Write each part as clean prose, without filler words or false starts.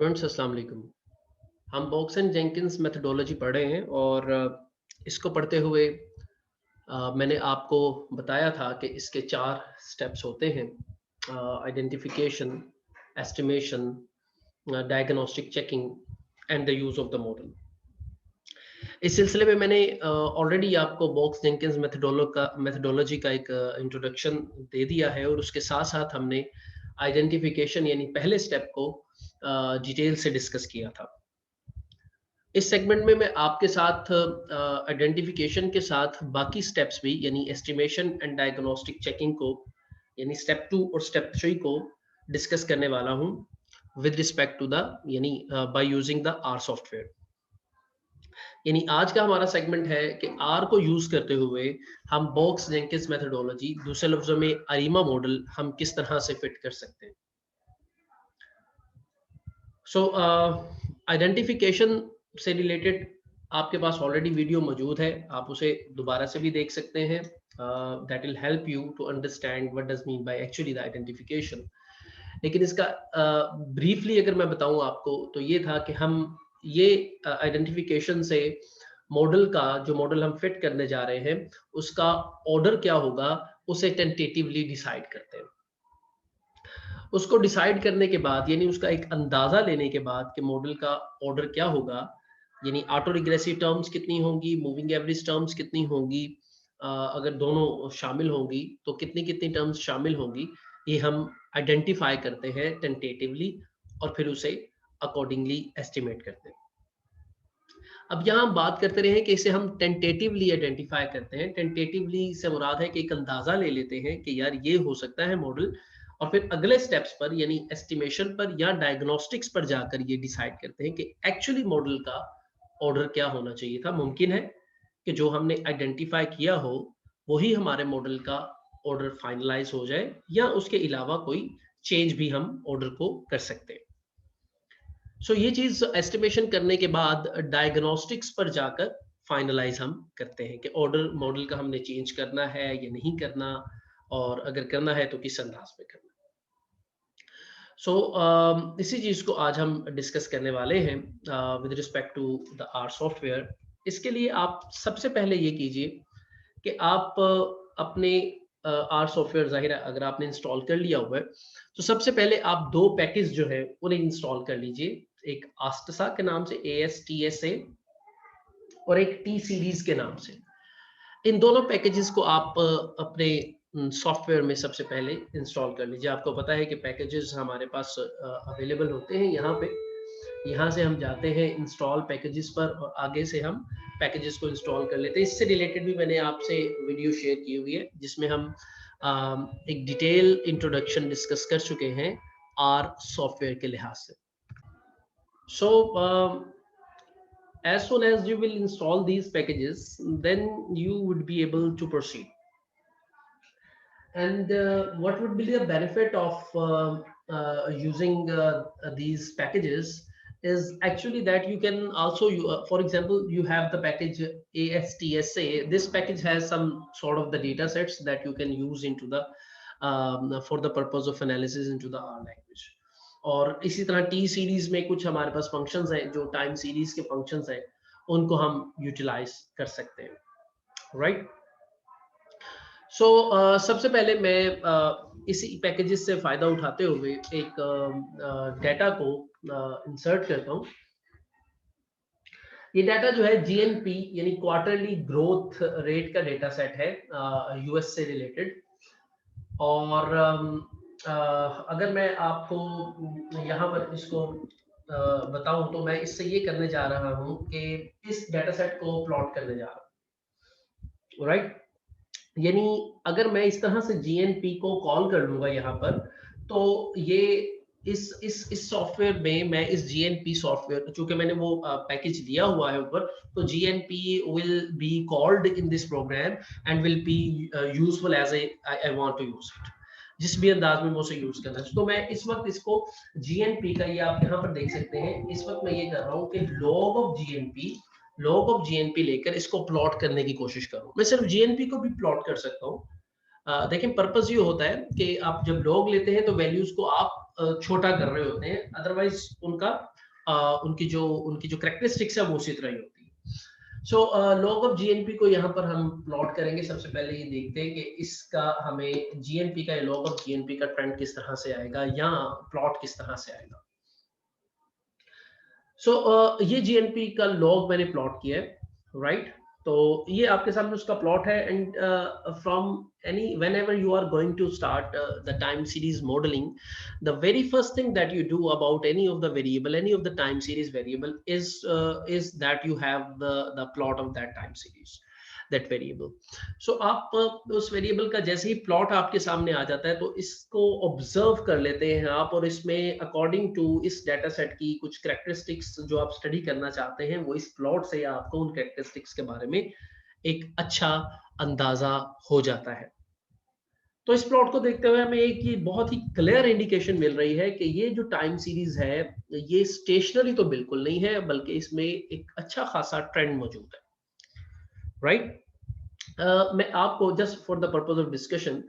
Friends अस्सलाम वालेकुम। हम बॉक्स एंड जेंकिंस मेथडोलॉजी पढ़ रहे हैं और इसको पढ़ते हुए मैंने आपको बताया था कि इसके 4 स्टेप्स होते हैं। Identification, estimation, diagnostic checking and the use of the model. इस सिलसिले में मैंने ऑलरेडी आपको बॉक्स जेंकिंस मेथडोलॉजी का एक इंट्रोडक्शन दे दिया है और उसके साथ-साथ हमने आइडेंटिफिकेशन यानी पहले स्टेप को डिटेल से डिस्कस किया था। इस सेगमेंट में मैं आपके साथ आइडेंटिफिकेशन के साथ बाकी स्टेप्स भी यानी एस्टिमेशन एंड डायग्नोस्टिक चेकिंग को यानी स्टेप 2 और स्टेप 3 को डिस्कस करने वाला हूं विद रिस्पेक्ट टू द यानी by using the R software. यानी आज का हमारा सेगमेंट है कि आर को यूज करते हुए हम बॉक्स जेंकिंस मेथोडोलॉजी, दूसरे लफ्जों में अरीमा मॉडल, हम किस तरह से फिट कर सकते हैं। सो आइडेंटिफिकेशन से रिलेटेड आपके पास ऑलरेडी वीडियो मौजूद है, आप उसे दोबारा से भी देख सकते हैं। That will help you to understand what does mean by actually the identification. लेकिन इसका ब्रीफली अगर मैं बताऊं आपको तो ये था कि हम ये आइडेंटिफिकेशन से मॉडल का जो मॉडल हम फिट करने जा रहे हैं उसका ऑर्डर क्या होगा उसे टेंटेटिवली डिसाइड करते हैं। उसको डिसाइड करने के बाद यानी उसका एक अंदाजा लेने के बाद कि मॉडल का ऑर्डर क्या होगा, यानी ऑटो रिग्रेसिव टर्म्स कितनी होंगी, मूविंग एवरेज टर्म्स कितनी होंगी, अगर दोनों शामिल होंगी तो कितनी कितनी टर्म्स शामिल होंगी, ये हम आइडेंटिफाई करते हैं टेंटेटिवली और फिर उसे अकॉर्डिंगली एस्टिमेट करते हैं। अब यहाँ हम बात करते रहे कि इसे हम टेंटेटिवली आइडेंटिफाई करते हैं। टेंटेटिवली से मुराद है कि एक अंदाजा ले लेते हैं कि यार ये हो सकता है मॉडल, और फिर अगले स्टेप्स पर यानी एस्टिमेशन पर या डायग्नोस्टिक्स पर जाकर ये डिसाइड करते हैं कि एक्चुअली मॉडल का ऑर्डर क्या होना चाहिए था। मुमकिन है कि जो हमने आइडेंटिफाई किया हो वही हमारे मॉडल का ऑर्डर फाइनलाइज हो जाए या उसके अलावा कोई चेंज भी हम ऑर्डर को कर सकते हैं। सो ये चीज एस्टिमेशन करने के बाद डायग्नोस्टिक्स पर जाकर फाइनलाइज हम करते हैं कि ऑर्डर मॉडल का हमने चेंज करना है या नहीं करना, और अगर करना है तो किस अंदाज में करना। सो इसी चीज को आज हम डिस्कस करने वाले हैं with respect to the R software. इसके लिए आप सबसे पहले ये कीजिए कि आप अपने आर सॉफ्टवेयर, जाहिर है अगर आपने इंस्टॉल कर लिया हुआ है तो सबसे पहले आप 2 पैकेज जो है उन्हें इंस्टॉल कर लीजिए। एक आस्टसा के नाम से ASTSA और एक टी सीरीज के नाम से। इन दोनों पैकेजेस को आप अपने सॉफ्टवेयर में सबसे पहले इंस्टॉल कर लीजिए। आपको पता है कि पैकेजेस हमारे पास अवेलेबल होते हैं यहाँ पे। यहाँ से हम जाते हैं इंस्टॉल पैकेजेस पर और आगे से हम पैकेजेस को इंस्टॉल कर लेते हैं। इससे रिलेटेड भी मैंने आपसे वीडियो शेयर की हुई है जिसमें हम एक डिटेल इंट्रोडक्शन डिस्कस कर चुके हैं आर सॉफ्टवेयर के लिहाज से। सो as soon as you will install these packages, then you would be able to proceed. And what would be the benefit of using these packages is actually that you can also, for example, you have the package ASTSA. This package has some sort of the data sets that you can use into the for the purpose of analysis into the R language. और इसी तरह T series में कुछ हमारे पास functions हैं जो time series के functions हैं, उनको हम यूटिलाइज कर सकते हैं, राइट। सो सबसे पहले मैं इसी पैकेजेस से फ़ायदा उठाते हुए एक डाटा को इंसर्ट करता हूँ। ये डाटा जो है GNP यानी क्वार्टरली ग्रोथ रेट का डेटा सेट है US से रिलेटेड। और अगर मैं आपको यहाँ पर इसको बताऊँ तो मैं इससे ये करने जा रहा हूँ कि इस डाटा सेट को प्लॉट करने जा रहा हूँ, राइट। यानी अगर मैं इस तरह से GNP को कॉल कर लूंगा यहाँ पर, तो ये इस सॉफ्टवेयर में मैं इस GNP सॉफ्टवेयर, चूंकि मैंने वो पैकेज लिया हुआ है ऊपर, तो GNP will be called in this program and will be useful as I want to use it, जिस भी अंदाज में मैं उसे यूज करना है। तो मैं इस वक्त इसको GNP का, ये आप यहाँ पर देख सकते हैं, इस वक्त मैं ये कर रहा हूँ कि लॉग ऑफ GNP लेकर इसको प्लॉट करने की कोशिश करूं। मैं सिर्फ GNP को भी प्लॉट कर सकता हूं। देखिए पर्पस ये होता है कि आप जब लॉग लेते हैं तो वैल्यूज को आप छोटा कर रहे होते हैं, अदरवाइज उनकी जो कैरेक्टरिस्टिक्स है वो उसी तरह ही होती है। सो लॉग ऑफ जीएनपी को यहाँ पर हम प्लॉट करेंगे। सबसे पहले ये देखते हैं कि इसका हमें जीएनपी का लॉग ऑफ जीएनपी का ट्रेंड किस तरह से आएगा या प्लॉट किस तरह से आएगा। ये जीएनपी का लॉग मैंने प्लॉट किया है, राइट। तो ये आपके सामने उसका प्लॉट है and from any whenever you are going to start the time series modeling, the very first thing that you do about any of the variable, any of the time series variable is that you have the plot of that time series, that variable. So आप उस variable का जैसे ही plot आपके सामने आ जाता है तो इसको ऑब्जर्व कर लेते हैं आप, और इसमें अकॉर्डिंग टू इस डेटा सेट की कुछ कैरेक्टरिस्टिक्स जो आप स्टडी करना चाहते हैं वो इस प्लॉट से आपको उन कैरेक्टरिस्टिक्स के बारे में एक अच्छा अंदाजा हो जाता है। तो इस प्लॉट को देखते हुए हमें एक ये बहुत ही क्लियर इंडिकेशन मिल रही है कि ये जो टाइम सीरीज है ये स्टेशनरी तो बिल्कुल नहीं है, बल्कि इसमें एक अच्छा खासा ट्रेंड मौजूद है, राइट। मैं आपको just for the purpose of discussion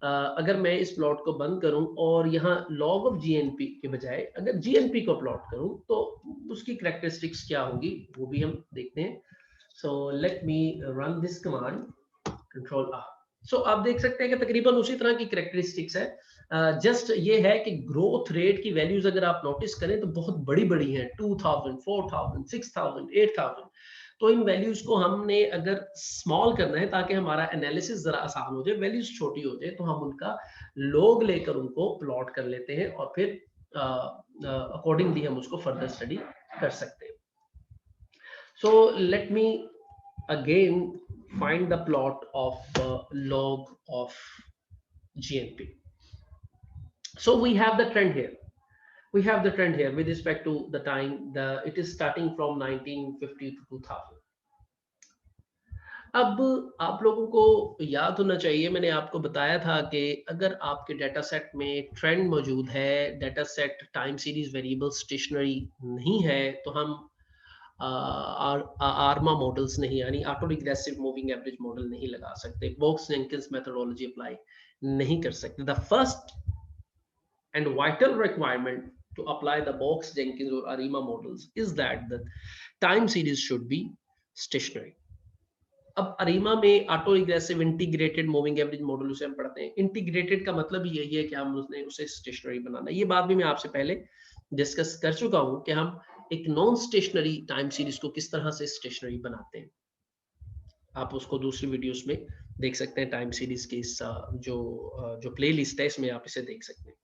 अगर मैं इस प्लॉट को बंद करूं और यहाँ लॉग ऑफ जीएनपी के बजाय अगर जीएनपी को प्लॉट करूं तो उसकी कैरेक्टरिस्टिक्स क्या होगी वो भी हम देखते हैं। So let me run this command control R. सो आप देख सकते हैं कि तकरीबन उसी तरह की कैरेक्टरिस्टिक्स है। जस्ट ये है कि ग्रोथ रेट की वैल्यूज अगर आप नोटिस करें तो बहुत बड़ी बड़ी हैं, 2000, 4000, 6000, 8000। तो इन वैल्यूज को हमने अगर स्मॉल करना है ताकि हमारा एनालिसिस जरा आसान हो जाए, वैल्यूज छोटी हो जाए, तो हम उनका लॉग लेकर उनको प्लॉट कर लेते हैं और फिर अकॉर्डिंगली हम उसको फर्दर स्टडी कर सकते हैं। So let me again find the plot of log of GNP. So we have the trend here. We have the trend here with respect to the time. It is starting from 1950 to 2000. अब आप लोगों को याद होना चाहिए, मैंने आपको बताया था कि अगर आपके डाटा सेट में ट्रेंड मौजूद है, data set time series variable stationary नहीं है, तो हम आर्मा मॉडल्स नहीं, यानी auto regressive moving average model नहीं लगा सकते, बॉक्स-जेंकिंस मेथोडोलॉजी अप्लाई नहीं कर सकते। The first and vital requirement to apply the Box Jenkins और ARMA models is that the time series should be stationary. अब अरीमा में auto regressive integrated moving average model उसे हम पढ़ते हैं। इंटीग्रेटेड का मतलब यही है कि हम उसे स्टेशनरी बनाना। ये बात भी मैं आपसे पहले डिस्कस कर चुका हूं कि हम एक नॉन स्टेशनरी टाइम सीरीज को किस तरह से स्टेशनरी बनाते हैं। आप उसको दूसरी वीडियोस में देख सकते हैं। टाइम सीरीज की इस जो प्लेलिस्ट है इसमें आप इसे देख सकते हैं।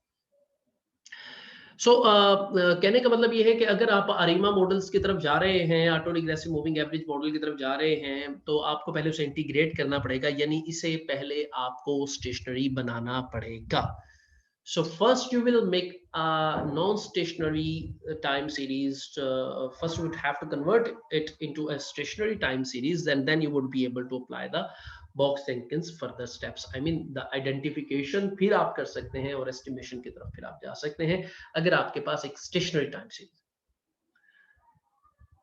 कहने का मतलब ये है कि अगर आप अरीमा मॉडल्स की तरफ जा रहे हैं, auto regressive moving average model की तरफ जा रहे हैं, तो आपको पहले उसे इंटीग्रेट करना पड़ेगा, यानी इसे पहले आपको स्टेशनरी बनाना पड़ेगा। So first you will make a non-stationary time series. First you would have to convert it into a stationary time series, and then you would be able to apply the Box-Jenkins further steps. I mean the identification फिर आप कर सकते हैं और estimation की तरफ फिर आप जा सकते हैं अगर आपके पास एक stationary time series।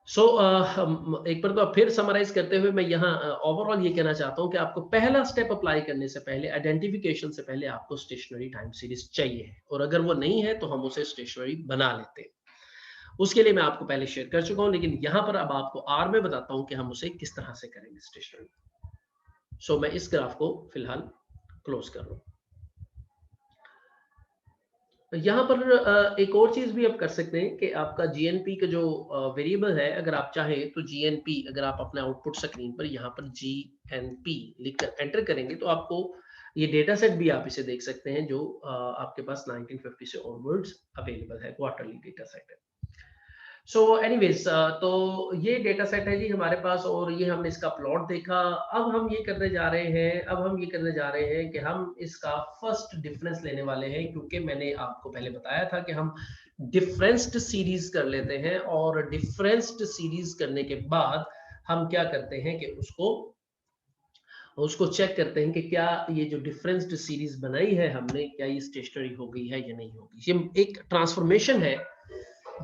एक बार तो फिर समराइज करते हुए मैं यहाँ ओवरऑल ये कहना चाहता हूँ कि आपको पहला स्टेप अप्लाई करने से पहले, आइडेंटिफिकेशन से पहले आपको स्टेशनरी टाइम सीरीज चाहिए है, और अगर वो नहीं है तो हम उसे स्टेशनरी बना लेते हैं। उसके लिए मैं आपको पहले शेयर कर चुका हूँ, लेकिन यहाँ पर अब आपको आर में बताता हूँ कि हम उसे किस तरह से करेंगे स्टेशनरी। मैं इस ग्राफ को फिलहाल क्लोज कर रहा हूँ। यहाँ पर एक और चीज भी आप कर सकते हैं कि आपका जीएनपी का जो वेरिएबल है, अगर आप चाहें तो जीएनपी अगर आप अपने आउटपुट स्क्रीन पर यहाँ पर जीएनपी लिखकर एंटर करेंगे तो आपको ये डेटा सेट भी आप इसे देख सकते हैं जो आपके पास 1950 से ऑनवर्ड्स अवेलेबल है, क्वार्टरली डेटा सेट है। एनीवेज तो ये डेटा सेट है जी हमारे पास, और ये हमने इसका प्लॉट देखा। अब हम ये करने जा रहे हैं कि हम इसका फर्स्ट डिफरेंस लेने वाले हैं, क्योंकि मैंने आपको पहले बताया था कि हम डिफरेंस्ड सीरीज कर लेते हैं, और डिफरेंस्ड सीरीज करने के बाद हम क्या करते हैं कि उसको चेक करते हैं कि क्या ये जो डिफरेंस्ड सीरीज बनाई है हमने, क्या ये स्टेशनरी हो गई है या नहीं होगी। ये एक ट्रांसफॉर्मेशन है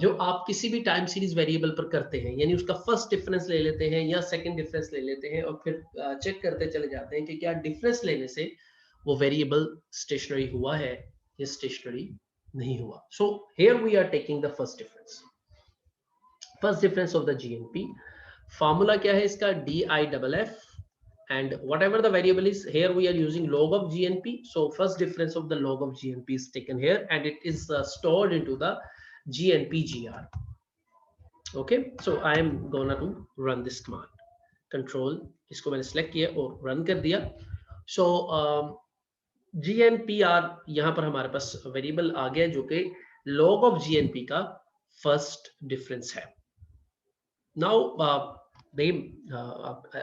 जो आप किसी भी टाइम सीरीज वेरिएबल पर करते हैं, यानी उसका फर्स्ट डिफरेंस ले लेते हैं या सेकंड डिफरेंस ले लेते हैं, और फिर चेक करते चले जाते हैं कि क्या डिफरेंस लेने से वो वेरिएबल स्टेशनरी हुआ है या स्टेशनरी नहीं हुआ. So here we are taking the first difference. First difference of the GNP. Formula क्या है इसका? DIFF, and whatever the variable is, here we are using log of GNP. So first difference of the log of GNP is taken here, and it is stored into the GNP-GR. Okay, so I am gonna to run this command. Control इसको मैंने select किया और run कर दिया. So GNPR यहाँ पर हमारे पास variable आ गया जो कि log of GNP का फर्स्ट डिफरेंस है. नाउ आप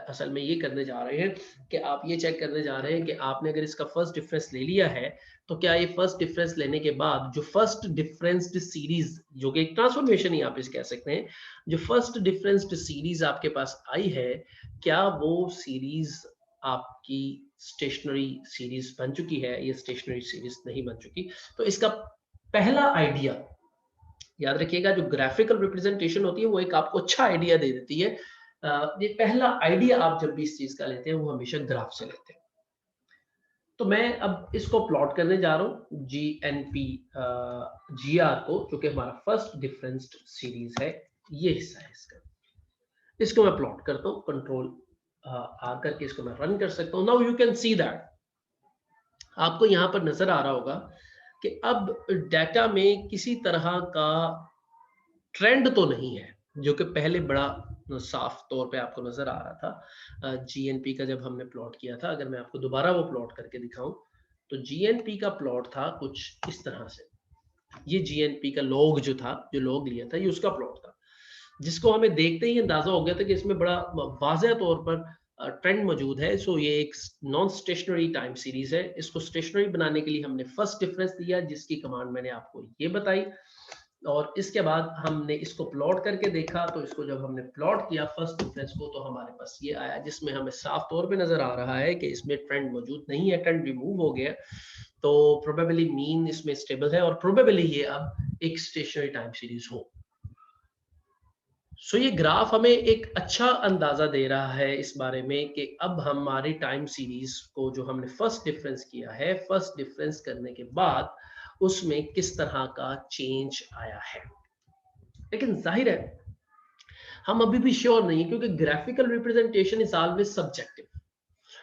असल में ये करने जा रहे हैं कि आप ये चेक करने जा रहे हैं कि आपने अगर इसका फर्स्ट डिफरेंस ले लिया है तो क्या ये फर्स्ट डिफरेंस लेने के बाद जो फर्स्ट डिफरेंस्ड सीरीज, जो कि एक ट्रांसफॉर्मेशन ही आप इसे कह सकते हैं, जो फर्स्ट डिफरेंस्ड सीरीज आपके पास आई है, क्या वो सीरीज आपकी स्टेशनरी सीरीज बन चुकी है या स्टेशनरी सीरीज नहीं बन चुकी? तो इसका पहला आइडिया याद रखिएगा, जो ग्राफिकल रिप्रेजेंटेशन होती है वो एक आपको अच्छा आइडिया दे देती है. ये पहला आइडिया आप जब भी इस चीज का लेते हैं वो हमेशा ग्राफ से लेते हैं. तो मैं अब इसको प्लॉट करने जा रहा हूँ GNP GR को, जो कि हमारा फर्स्ट डिफरेंस्ड सीरीज है. ये हिस्सा है इसका, इसको मैं प्लॉट करता हूँ. कंट्रोल आकर के इसको मैं रन कर सकता हूँ. Now you can see that, आपको यहाँ पर नजर आ रहा होगा कि अब डाटा में किसी तरह का ट्रेंड तो नहीं है, जो कि पहले बड़ा साफ तौर पे आपको नजर आ रहा था GNP का जब हमने प्लॉट किया था. अगर मैं आपको दोबारा वो प्लॉट करके दिखाऊं तो GNP का प्लॉट था कुछ इस तरह से. ये GNP का लॉग जो था, जो लॉग लिया था, ये उसका प्लॉट था, जिसको हमें देखते ही अंदाजा हो गया था कि इसमें बड़ा वाज़ेह तौर पर ट्रेंड मौजूद है. सो ये एक नॉन स्टेशनरी टाइम सीरीज है. इसको स्टेशनरी बनाने के लिए हमने फर्स्ट डिफरेंस दिया, जिसकी कमांड मैंने आपको ये बताई, और इसके बाद हमने इसको प्लॉट करके देखा. तो इसको जब हमने प्लॉट किया फर्स्ट डिफरेंस को, तो हमारे पास ये आया, जिसमें हमें साफ तौर पे नजर आ रहा है कि इसमें ट्रेंड मौजूद नहीं है, ट्रेंड रिमूव हो गया. तो प्रोबेबली मीन इसमें स्टेबल है और प्रोबेबली ये अब एक स्टेशनरी टाइम सीरीज हो. सो ये ग्राफ हमें एक अच्छा अंदाजा दे रहा है इस बारे में कि अब हमारी टाइम सीरीज को, जो हमने फर्स्ट डिफरेंस किया है, फर्स्ट डिफरेंस करने के बाद उसमें किस तरह का चेंज आया है. लेकिन जाहिर है हम अभी भी श्योर नहीं है, क्योंकि graphical representation is always subjective.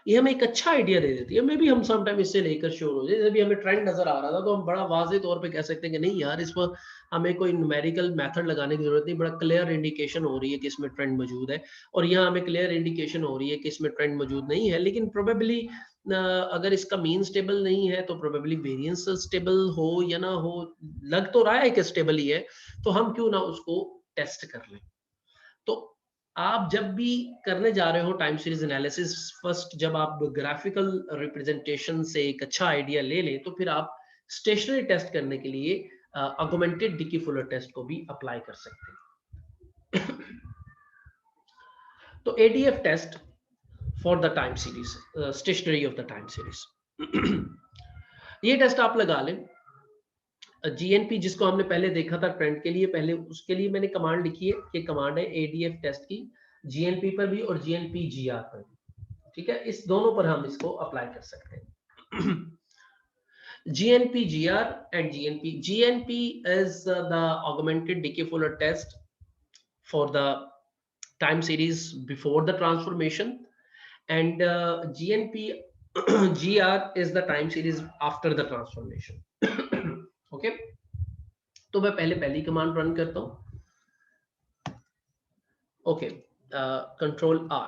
ये हमें एक अच्छा आइडिया दे देती है. मे भी हम समटाइम इससे लेकर श्योर हो जाए. जैसे भी हमें ट्रेंड नजर आ रहा था तो हम बड़ा वाज़ेह तौर पे कह सकते हैं कि नहीं यार, इस पर हमें कोई न्यूमेरिकल मेथड लगाने की जरूरत नहीं, बड़ा क्लियर इंडिकेशन हो रही है कि इसमें ट्रेंड मौजूद है. और यहाँ हमें क्लियर इंडिकेशन हो रही है कि इसमें ट्रेंड मौजूद नहीं है. लेकिन प्रोबेबली अगर इसका मीन स्टेबल नहीं है तो प्रोबेबली वेरिएंस स्टेबल हो या ना हो, लग तो रहा है कि स्टेबल ही है, तो हम क्यों ना उसको टेस्ट कर लें. तो आप जब भी करने जा रहे हो टाइम सीरीज एनालिसिस, फर्स्ट जब आप ग्राफिकल रिप्रेजेंटेशन से एक अच्छा आइडिया ले लें, तो फिर आप स्टेशनरी टेस्ट करने के लिए ऑगमेंटेड डिकी फुलर टेस्ट को भी अप्लाई कर सकते हैं. तो ADF test for the time series, stationary of the time series. ये टेस्ट आप लगा लें. GNP जिसको हमने पहले देखा था ट्रेंड के लिए, पहले उसके लिए मैंने कमांड लिखी है. ये कमांड है ADF टेस्ट की, GNP पर भी और GNP GR पर भी. ठीक है, इस दोनों पर हम इसको अप्लाई कर सकते हैं. GNP GR and GNP is the augmented decay Fuller test for the time series before the transformation, and GNP GR is the time series after the transformation. Okay, तो मैं पहली कमांड रन करता हूं. Okay, control R.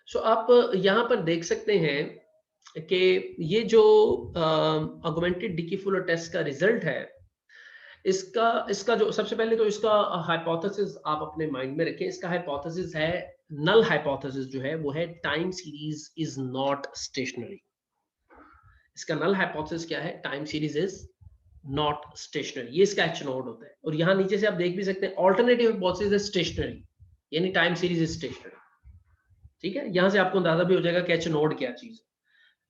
सो आप यहां पर देख सकते हैं कि ये जो ऑगमेंटेड डिकी फुलर टेस्ट का रिजल्ट है, इसका जो सबसे पहले तो इसका हाइपोथेसिस आप अपने माइंड में रखें. इसका हाइपोथेसिस है, नल हाइपोथेसिस जो है वो है time series is not stationery. इसका नल हाइपोथेसिस क्या है? Time series is not stationery. ये इसका एच नोड होता है. और यहाँ नीचे से आप देख भी सकते हैं ऑल्टरनेटिव हाइपोथेसिस इज स्टेशनरी, यानी टाइम सीरीज इज स्टेशनरी. ठीक है, यहां से आपको अंदाजा भी हो जाएगा कि एच नोड क्या चीज है.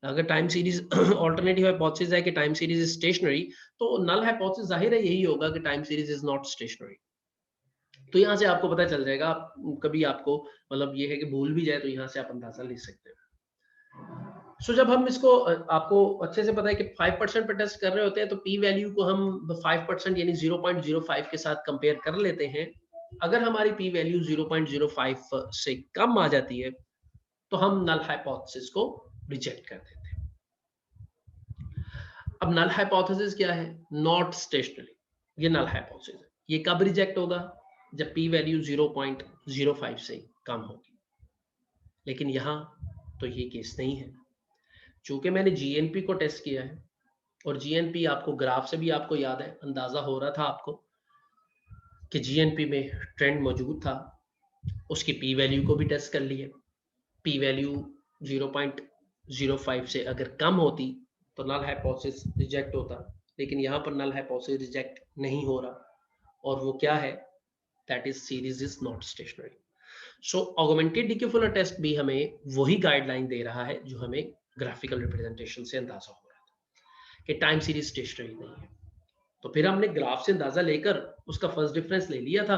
अगर टाइम सीरीज ऑल्टरनेटिव हाइपोथेसिस है कि टाइम सीरीज इज स्टेशनरी, तो नल हाइपोथेसिस जाहिर है यही होगा कि time series is not stationery. तो यहाँ से आपको पता चल जाएगा. कभी आपको मतलब ये है कि भूल भी जाए तो यहाँ से आप अंदाजा ले सकते हैं. सो जब हम इसको आपको अच्छे से पता है कि 5% पे टेस्ट कर रहे होते हैं तो पी वैल्यू को हम 5% यानी 0.05 के साथ कंपेयर कर लेते हैं। अगर हमारी पी वैल्यू 0.05 से कम आ जाती है तो हम नल हाइपोथेसिस को रिजेक्ट कर देते हैं। अब नल हाइपोथेसिस क्या है? नॉट स्टेशनरी, ये नल हाइपोथेसिस है। ये कब रिजेक्ट होगा? जब पी वैल्यू 0.05 से कम होगी। लेकिन यहां तो ये केस नहीं है, चूंकि मैंने जीएनपी को टेस्ट किया है और जीएनपी आपको ग्राफ से भी आपको याद है, अंदाजा हो रहा था आपको कि जीएनपी में ट्रेंड मौजूद था। उसकी पी वैल्यू को भी टेस्ट कर लिए, पी वैल्यू 0.05 से अगर कम होती तो नल हाइपोथेसिस रिजेक्ट होता। लेकिन यहाँ पर नल हाइपोथेसिस रिजेक्ट नहीं हो रहा, और वो क्या है? That is series is not stationary. So augmented Dickey Fuller test भी हमें वही गाइडलाइन दे रहा है जो हमें ग्राफिकल रिप्रेजेंटेशन से अंदाजा हो रहा था कि टाइम सीरीज स्टेशनरी नहीं है। तो फिर हमने ग्राफ से अंदाजा लेकर उसका फर्स्ट डिफरेंस ले लिया था।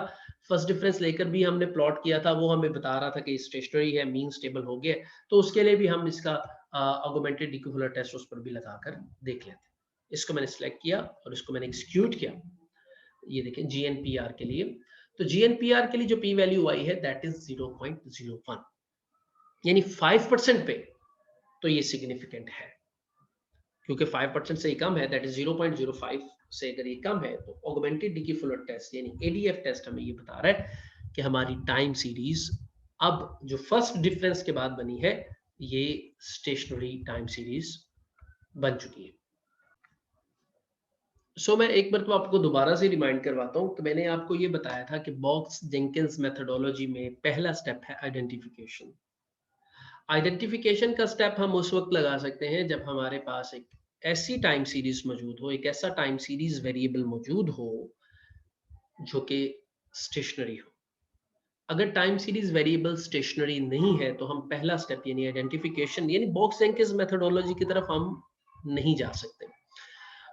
फर्स्ट डिफरेंस लेकर भी हमने प्लॉट किया था, वो हमें बता रहा था कि स्टेशनरी है, मीन स्टेबल हो गया। तो उसके लिए भी हम इसका ऑगमेंटेड डीके फुलर टेस्ट उस पर भी लगाकर देख लेते। इसको मैंने सिलेक्ट किया और इसको मैंने एग्जीक्यूट किया। ये देखें जीएनपीआर के लिए, तो जीएनपीआर के लिए जो पी वैल्यू आई है दैट इज 0.01, यानी 5% पे तो ये सिग्निफिकेंट है, क्योंकि 5% से ही कम है, दैट इज 0.05 से अगर ये कम है तो ऑगमेंटेड डीके फुलर टेस्ट यानी एडीएफ टेस्ट हमें ये बता रहा है कि हमारी टाइम सीरीज अब जो फर्स्ट डिफरेंस के बाद बनी है ये स्टेशनरी टाइम सीरीज बन चुकी है। सो मैं एक बार तो आपको दोबारा से रिमाइंड करवाता हूं कि मैंने आपको ये बताया था कि बॉक्स जेंकिंस मेथोडोलॉजी में पहला स्टेप है आइडेंटिफिकेशन। आइडेंटिफिकेशन का स्टेप हम उस वक्त लगा सकते हैं जब हमारे पास एक ऐसी टाइम सीरीज मौजूद हो, एक ऐसा टाइम सीरीज वेरिएबल मौजूद हो जो कि स्टेशनरी हो। अगर टाइम सीरीज वेरिएबल स्टेशनरी नहीं है तो हम पहला स्टेप यानी आइडेंटिफिकेशन यानी बॉक्स जेंकिंस मेथोडोलॉजी की तरफ हम नहीं जा सकते।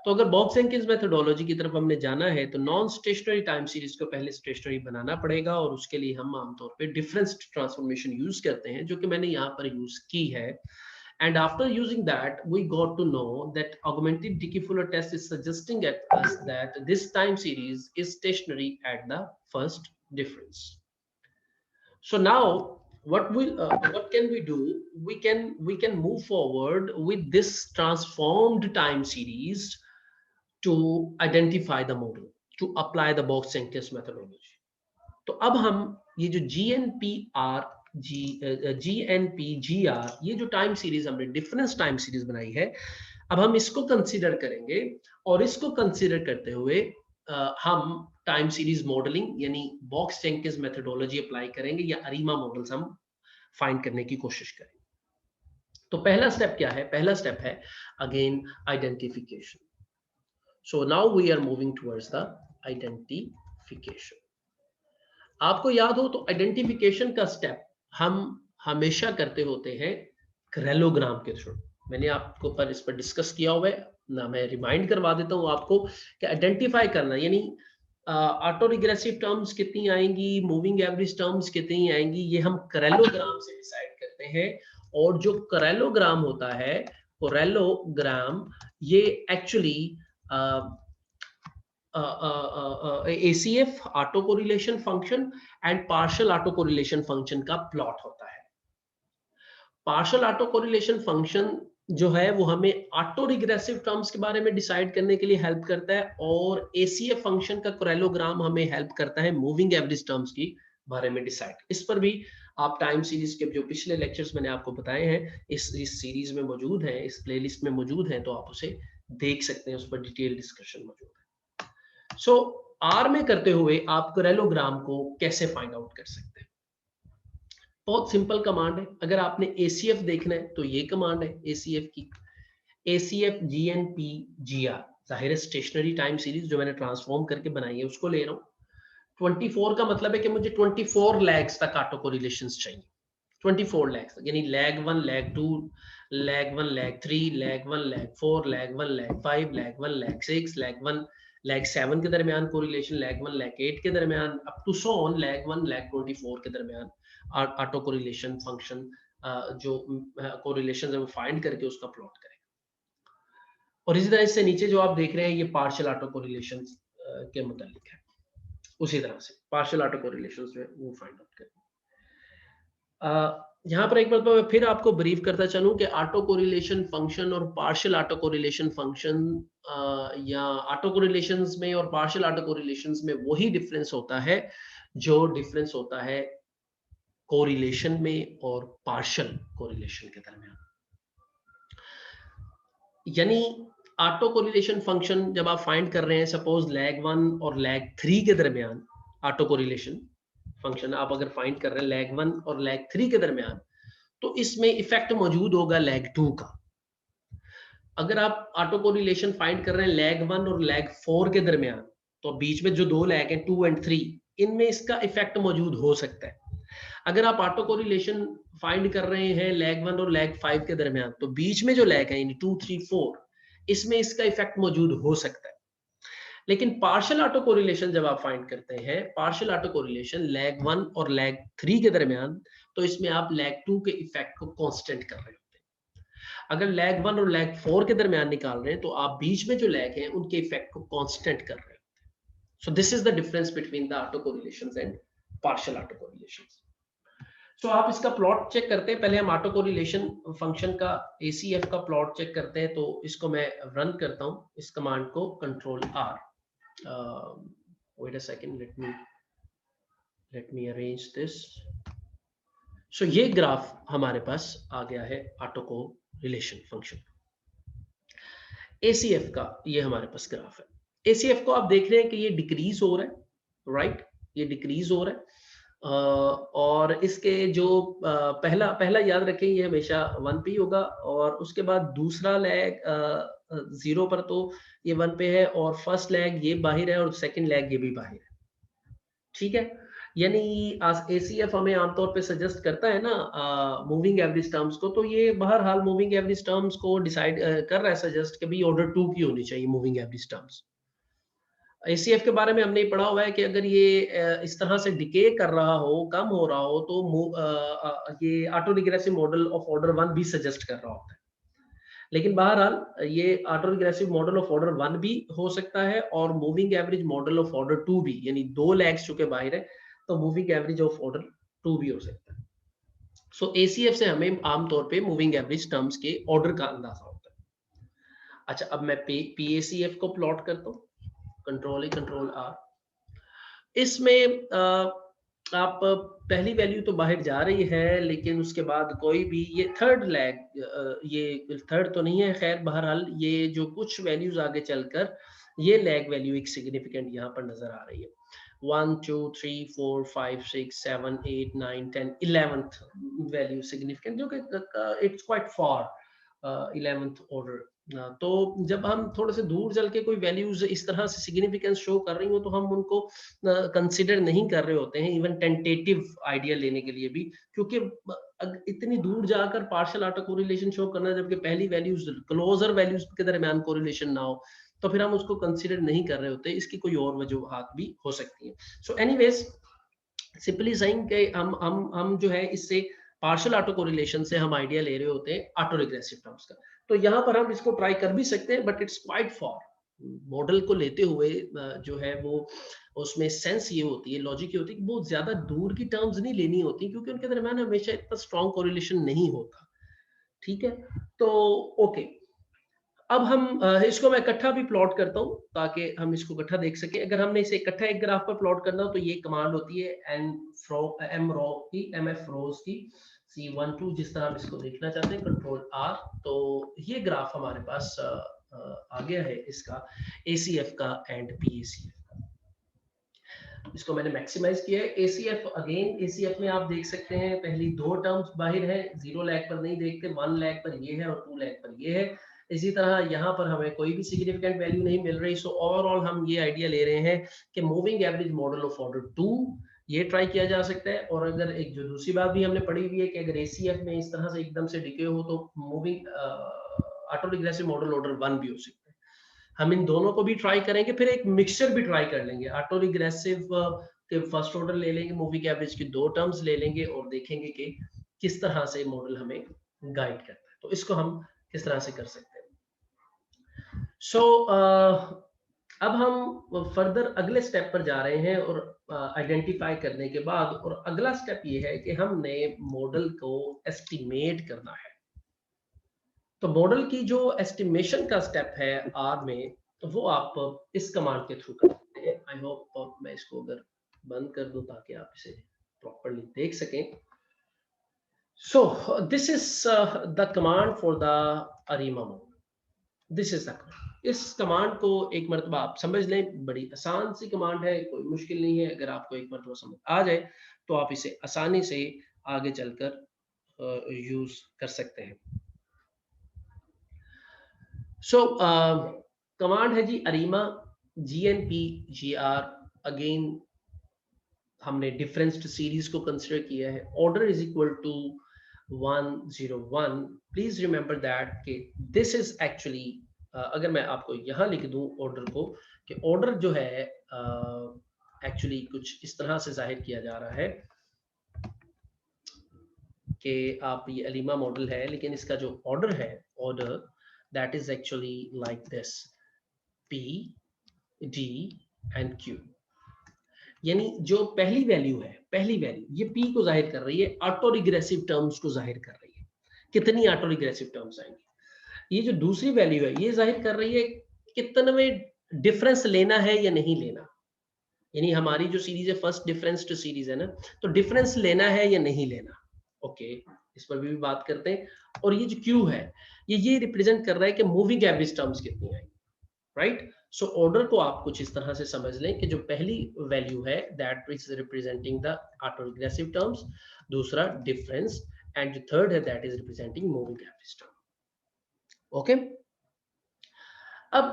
तो अगर बॉक्स जेंकिंस मेथोडोलॉजी की तरफ हमने जाना है तो नॉन स्टेशनरी टाइम सीरीज को पहले स्टेशनरी बनाना पड़ेगा, और उसके लिए हम आमतौर पे डिफरेंस ट्रांसफॉर्मेशन यूज करते हैं जो कि मैंने यहाँ पर यूज की है। And after using that, we got to know that augmented Dickey-Fuller test is suggesting at us that this time series is stationary at the first difference. So now, what can we do? We can move forward with this transformed time series to identify the model, to apply the Box-Jenkins methodology. तो अब हम ये जो GNP-GR ये जो time series हमने difference time series बनाई है, अब हम इसको कंसीडर करेंगे, और इसको कंसीडर करते हुए हम टाइम सीरीज मॉडलिंग यानी बॉक्स जेंकिंस मेथोडोलॉजी अप्लाई करेंगे या अरीमा मॉडल्स हम फाइंड करने की कोशिश करेंगे। तो पहला स्टेप क्या है? पहला स्टेप है again identification. So now we are moving towards the identification. आपको याद हो तो आइडेंटिफिकेशन का स्टेप हम हमेशा करते होते हैं क्रेलोग्राम के थ्रू। मैंने आपको पर इस पर डिस्कस किया हुआ है ना, मैं रिमाइंड करवा देता हूं आपको कि आइडेंटिफाई करना यानी ऑटो रिग्रेसिव टर्म्स कितनी आएंगी, मूविंग एवरेज टर्म्स कितनी आएंगी, ये हम क्रेलोग्राम से डिसाइड करते हैं। और जो क्रेलोग्राम होता है, क्रेलोग्राम ये actually ACF auto correlation function and partial auto correlation function का प्लॉट होता है। पार्शियल ऑटो कोरिलेशन फंक्शन जो है वो हमें ऑटो रिग्रेसिव टर्म्स के बारे में डिसाइड करने के लिए हेल्प करता है, और ACF फंक्शन का क्रेलोग्राम हमें हेल्प करता है मूविंग एवरेज टर्म्स की बारे में डिसाइड। इस पर भी आप टाइम सीरीज के जो पिछले लेक्चर्स मैंने आपको बताए हैं इस सीरीज में मौजूद हैं, इस प्लेलिस्ट में मौजूद हैं, तो आप उसे देख सकते हैं, उस पर डिटेल डिस्कशन मौजूद है। सो आर में करते हुए आप क्रेलोग्राम को कैसे फाइंड आउट कर सकते हैं? बहुत सिंपल कमांड है। अगर आपने ACF देखना है तो ये कमांड है ACF की, ACF GNP GR, जाहिर है स्टेशनरी टाइम सीरीज जो मैंने ट्रांसफॉर्म करके बनाई है उसको ले रहा हूँ। 24 का मतलब है कि मुझे 24 लैग्स तक ऑटो कोरिलेशंस चाहिए। 24 लैग्स यानी lag 1, lag 2, lag 1, lag 3, lag 1, lag 4, lag 1, lag 5, lag 1, lag 6, lag 1, lag 7 के दरमियान कोरिलेशन, लैग 1, लैग 8 के दरमियान, up to so on lag 1, lag 24 के दरमियान ऑटो कोरिलेशन फंक्शन जो कोरिलेशन है वो फाइंड करके उसका प्लॉट करेगा। और इसी तरह इससे नीचे जो आप देख रहे हैं ये पार्शियल ऑटो कोरिलेशन के मुतालिक है, उसी तरह से पार्शियल ऑटो कोरिलेशन में वो फाइंड आउट करेंगे। यहाँ पर एक बार मैं फिर आपको ब्रीफ करता चलूं कि ऑटो कोरिलेशन फंक्शन और पार्शियल ऑटो कोरिलेशन फंक्शन या ऑटो कोरिलेशंस में और पार्शियल ऑटो कोरिलेशंस में वही डिफरेंस होता है जो डिफरेंस होता है कोरिलेशन में और पार्शियल कोरिलेशन के दरमियान। यानी ऑटो कोरिलेशन फंक्शन जब आप फाइंड कर रहे हैं, सपोज लैग 1 और लैग 3 के दरमियान ऑटो कोरिलेशन फंक्शन आप अगर फाइंड कर रहे हैं लैग 1 और लैग 3 के दरमियान, तो इसमें इफेक्ट मौजूद होगा लैग 2 का। अगर आप ऑटो कोरिलेशन फाइंड कर रहे हैं लैग 1 और लैग 4 के दरमियान, तो बीच में जो दो लैग हैं 2 एंड 3, इनमें इसका इफेक्ट मौजूद हो सकता है। अगर आप ऑटो कोरिलेशन फाइंड कर रहे हैं लैग 1 और लैग 5 के दरमियान, तो बीच में जो लैग है यानी 2, 3, 4, इसमें इसका इफेक्ट मौजूद हो सकता है। लेकिन पार्शियल ऑटो कोरिलेशन जब आप फाइंड करते हैं, पार्शियल ऑटो कोरिलेशन लैग 1 और लैग 3 के दरमियान, तो इसमें आप लैग 2 के इफेक्ट को कांस्टेंट कर रहे होते हैं। अगर लैग 1 और लैग 4 के दरमियान निकाल रहे हैं, तो आप बीच में जो लैग हैं उनके इफेक्ट को कांस्टेंट कर रहे होते हैं। So this is the difference between the auto correlations and partial auto correlations. So आप इसका प्लॉट चेक करते हैं। पहले हम ऑटो कोरिलेशन फंक्शन का ACF का प्लॉट चेक करते हैं। तो इसको मैं रन करता हूं, इस कमांड को control R। wait a second, let me arrange this. So ये ग्राफ हमारे पास आ गया है ऑटो कोरिलेशन फंक्शन ACF का। ये हमारे पास ग्राफ है। ACF को आप देख रहे हैं कि ये डिक्रीज हो रहा है, राइट, ये डिक्रीज हो रहा है। और इसके जो पहला याद रखें ये हमेशा 1 पे होगा, और उसके बाद दूसरा लैग 0 पर, तो ये 1 पे है, और फर्स्ट लैग ये बाहर है और सेकंड लैग ये भी बाहर है। ठीक है, यानी ACF हमें आमतौर पे सजेस्ट करता है ना मूविंग एवरेज टर्म्स को, तो ये बहरहाल मूविंग एवरेज टर्म्स को डिसाइड कर रहा है सजेस्ट कि भाई ऑर्डर 2 की होनी चाहिए मूविंग एवरेज टर्म्स। ACF के बारे में हमने पढ़ा हुआ है कि अगर ये इस तरह से डिके कर रहा हो, कम हो रहा हो, तो ये auto regressive model of order 1 भी सजेस्ट कर रहा होता है। लेकिन बहरहाल ये auto regressive model of order 1 भी हो सकता है और moving average model of order 2 भी, यानी दो लैग्स चुके बाहर है, तो मूविंग एवरेज ऑफ ऑर्डर 2 भी हो सकता है। सो ACF से हमें आमतौर पे मूविंग एवरेज टर्म्स के ऑर्डर का अंदाजा होता है। अच्छा, अब मैं PACF को प्लॉट करता हूँ, कंट्रोल R। इसमें आप पहली वैल्यू तो बाहर जा रही है, लेकिन उसके बाद कोई भी ये थर्ड लैग, ये थर्ड तो नहीं है, खैर बहरहाल ये जो कुछ वैल्यूज आगे चलकर ये लैग वैल्यू एक सिग्निफिकेंट यहाँ पर नजर आ रही है। 1, 2, 3, 4, 5, 6, 7, 8, 9, 10, 11th वैल्यू सिग्निफिकेंट, जो कि it's quiet for 11th order. तो जब हम थोड़े से दूर चल के कोई वैल्यूज इस तरह से सिग्निफिकेंस शो कर रही हो, तो हम उनको कंसिडर नहीं कर रहे होते हैं, इवन टेंटेटिव आइडिया लेने के लिए भी, क्योंकि इतनी दूर जाकर पार्शियल ऑटो कोरिलेशन शो करना, जबकि पहली वैल्यूज क्लोजर वैल्यूज के दरमियान कोरिलेशन ना हो, तो फिर हम उसको कंसिडर नहीं कर रहे होते। इसकी कोई और वजूहात भी हो सकती है। सो एनीवेज, सिंपली सेइंग कि हम जो है इससे पार्शियल ऑटो कोरिलेशन से हम आइडिया ले रहे होते हैं ऑटो रिग्रेसिव टर्म्स का। तो यहाँ पर हम इसको ट्राई कर भी सकते हैं, but it's quiet for model को लेते हुए जो है वो उसमें सेंस ये होती है, लॉजिक ये होती है कि बहुत ज्यादा दूर की टर्म्स नहीं लेनी होती, क्योंकि उनके दरमियान हमेशा इतना स्ट्रॉन्ग कोरिलेशन नहीं होता। ठीक है, तो ओके, अब हम इसको मैं इकट्ठा भी प्लॉट करता हूँ ताकि हम इसको इकट्ठा देख सके। अगर हमने इसे इकट्ठा एक ग्राफ पर प्लॉट करना हो, तो ये कमांड होती है MF रोज की C12, जिस तरह हम इसको देखना चाहते हैं, कंट्रोल R। तो ये ग्राफ हमारे पास आ गया है इसका ACF का एंड PACF का। इसको मैंने मैक्सिमाइज किया है। ACF अगेन, ACF में आप देख सकते हैं पहली दो टर्म्स बाहर है, 0 लैग पर नहीं देखते, 1 लैग पर ये है और 2 लैग पर ये है। इसी तरह यहाँ पर हमें कोई भी सिग्निफिकेंट वैल्यू नहीं मिल रही। सो ओवरऑल हम ये आइडिया ले रहे हैं कि moving average model of order 2 ये ट्राई किया जा सकता है। और अगर एक जो दूसरी बात भी हमने पढ़ी हुई है कि अगर ACF में इस तरह से एकदम से डिके हो, तो moving auto regressive model order 1 भी हो सकता है। हम इन दोनों को भी ट्राई करेंगे, फिर एक मिक्सचर भी ट्राई कर लेंगे। ऑटो रिग्रेसिव के फर्स्ट ऑर्डर ले लेंगे, मूविंग एवरेज की दो टर्म्स ले लेंगे और देखेंगे कि किस तरह से मॉडल हमें गाइड करता है। तो इसको हम किस तरह से कर सकते हैं। सो अब हम फर्दर अगले स्टेप पर जा रहे हैं और आइडेंटिफाई करने के बाद, और अगला स्टेप ये है कि हमने मॉडल को एस्टिमेट करना है। तो मॉडल की जो एस्टिमेशन का स्टेप है आर में, तो वो आप इस कमांड के थ्रू कर सकते हैं। आई होप मैं इसको अगर बंद कर दूं ताकि आप इसे प्रॉपर्ली देख सकें। So this is the command for the ARIMA model. This is the command. इस कमांड को एक मरतबा आप समझ लें, बड़ी आसान सी कमांड है, कोई मुश्किल नहीं है। अगर आपको एक मरतबा समझ आ जाए तो आप इसे आसानी से आगे चलकर यूज कर सकते हैं। सो कमांड है जी अरीमा GNP-GR। अगेन हमने डिफरेंस्ड सीरीज को कंसिडर किया है। Order is equal to 101। Please remember that कि दिस इज एक्चुअली, अगर मैं आपको यहां लिख दूं ऑर्डर को, कि ऑर्डर जो है एक्चुअली कुछ इस तरह से जाहिर किया जा रहा है कि आप ये अलीमा मॉडल है, लेकिन इसका जो ऑर्डर है, order that is actually like this, P, D and Q। यानी जो पहली वैल्यू है, पहली वैल्यू ये P को जाहिर कर रही है, ऑटो रिग्रेसिव टर्म्स को जाहिर कर रही है, कितनी ऑटो रिग्रेसिव टर्म्स आएंगी। ये जो दूसरी वैल्यू है ये जाहिर कर रही है कितने में डिफरेंस लेना है या नहीं लेना। यानी हमारी जो सीरीज है फर्स्ट डिफरेंस टू सीरीज है ना, तो डिफरेंस लेना है या नहीं लेना। ओके, इस पर भी बात करते हैं। और ये जो Q है ये रिप्रेजेंट कर रहा है कि मूविंग एवरेज टर्म्स कितनी आएंगी, राइट। सो ऑर्डर को आप कुछ इस तरह से समझ लें कि जो पहली वैल्यू है that is representing the autoregressive terms, दूसरा डिफरेंस, एंड जो थर्ड है that is representing moving average term. Okay, अब